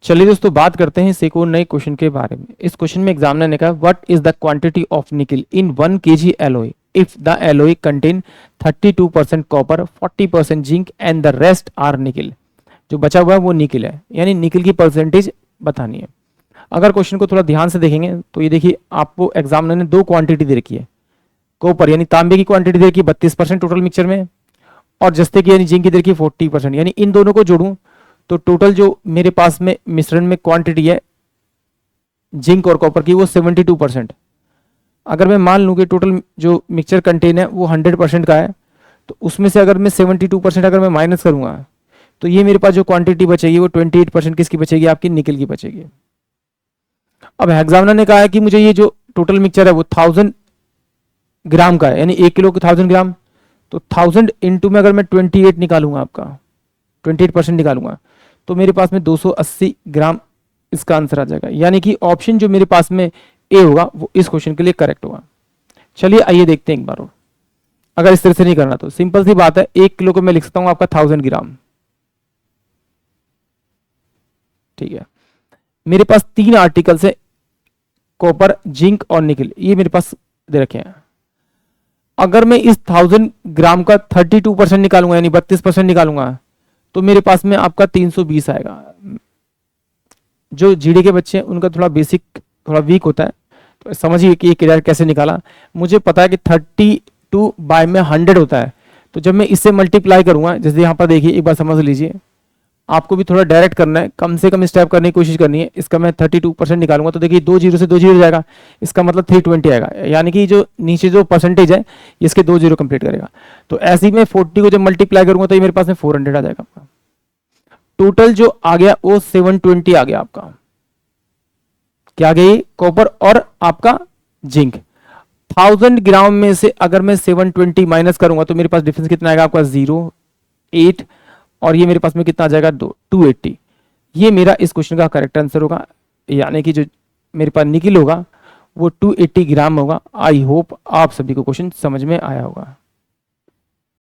चलिए दोस्तों बात करते हैं इस एक और नए क्वेश्चन के बारे में। इस क्वेश्चन में एग्जामिनर ने कहा what is the quantity of nickel in 1 kg alloy if the alloy contain 32% copper, 40% zinc and the rest are nickel. जो बचा हुआ है वो निकल है, यानी निकल की परसेंटेज बतानी है। अगर क्वेश्चन को थोड़ा ध्यान से देखेंगे तो ये देखिए आपको एग्जामिनर ने दो क्वांटिटी दे रखी है। कॉपर यानी तांबे की क्वांटिटी दे रखी है 32% टोटल मिक्सचर में, और जस्ते की यानी जिंक की दे रखी है 40%। यानी इन दोनों को जोड़ूं तो टोटल जो मेरे पास में मिश्रण में क्वांटिटी है जिंक और कॉपर की वो 72%। अगर मैं मान लूं कि टोटल जो मिक्सचर कंटेन है वो 100% का है, तो उसमें से अगर मैं 72% अगर मैं माइनस करूंगा तो ये मेरे पास जो क्वांटिटी बचेगी वो 28% किसकी बचेगी, आपकी निकल की बचेगी। अब एग्जामिनर ने कहा है कि मुझे ये जो टोटल मिक्सचर है वो 1000 ग्राम का है, यानी 1 किलो को 1000 ग्राम, तो 1000 इंटू में अगर मैं 28 निकालूंगा, आपका 28% निकालूंगा, तो मेरे पास में 280 ग्राम इसका आंसर आ जाएगा। यानी कि ऑप्शन जो मेरे पास में ए होगा वो इस क्वेश्चन के लिए करेक्ट होगा। चलिए आइए देखते हैं एक बार और। अगर इस तरह से नहीं करना तो सिंपल सी बात है, 1 किलो को मैं लिख सकता हूं आपका 1000 ग्राम। ठीक है, मेरे पास 3 आर्टिकल्स है, कॉपर, जिंक और निकल, ये मेरे पास दे रखे हैं। अगर मैं इस 1000 ग्राम का 32% निकालूंगा यानी 32% निकालूंगा तो मेरे पास में आपका 320 आएगा। जो जीडी के बच्चे हैं उनका थोड़ा बेसिक थोड़ा वीक होता है, तो समझिए कि ये कैसे निकाला। मुझे पता है कि 32 बाय में 100 होता है, तो जब मैं इससे मल्टीप्लाई करूंगा, जैसे यहाँ पर देखिए एक बार समझ लीजिए, आपको भी थोड़ा डायरेक्ट करना है, कम से कम स्टेप करने की कोशिश करनी है। इसका मैं 32% निकालूंगा तो देखिए 2 जीरो से 2 जीरो जाएगा, इसका मतलब 320 आएगा, यानी कि जो नीचे जो परसेंटेज है इसके 2 जीरो कंप्लीट करेगा। तो ऐसे ही मैं 40 को जब मल्टीप्लाई करूंगा तो ये मेरे पास में 400 आ जाएगा। आपका टोटल जो आ गया वो 720 आ गया। आपका क्या आ गया, कॉपर और आपका जिंक। 1000 ग्राम में से अगर मैं 720 माइनस करूंगा तो मेरे पास डिफरेंस कितना आएगा, आपका 08, और ये मेरे पास में कितना आ जाएगा 280। ये मेरा इस क्वेश्चन का करेक्ट आंसर होगा, यानी कि जो मेरे पास निकल होगा वो 280 ग्राम होगा। आई होप आप सभी को क्वेश्चन समझ में आया होगा।